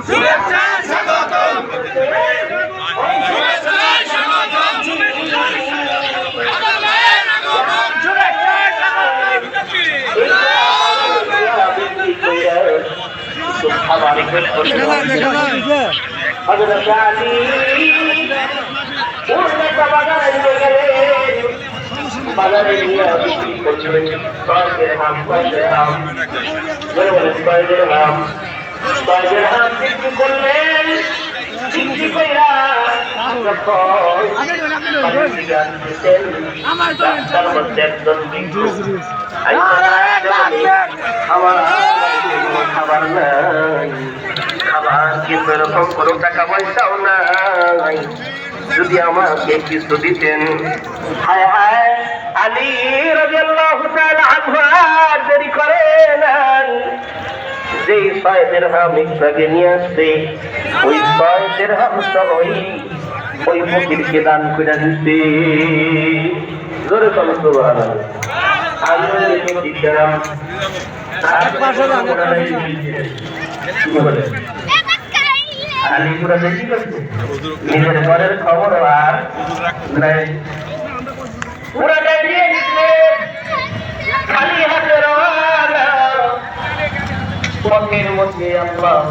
শুভেচ্ছা স্বাগতম বাজারে নিয়ে বিক্রি করছিলেন কয়েকের হাম বিক্রি করলেন বিক্রি কইরা তার মধ্যে একজন খাবার নাই খাবার কিন্তু এরকম কোনো টাকা পয়সাও নাই যদি আমাকে কিছু দিতেন। হায় হায় আলী রাদিয়াল্লাহু তাআলা আনহু আর দেরি করেন যেই 6 দিরহাম ইকরাকে নিয়ে আসছে ওই 6 দিরহাম সবই ওই ফকিরকে দান করে দিতে। জোরে বলো সুবহানাল্লাহ। আল্লাহ দেখে দিলাম আর পাশে আলিপুরা দেখি করছে নিজের ঘরের খবর আর নাই পুরাটাই দিয়ে দিচ্ছে খালি হাতে রওনা পথের মধ্যে আল্লাহু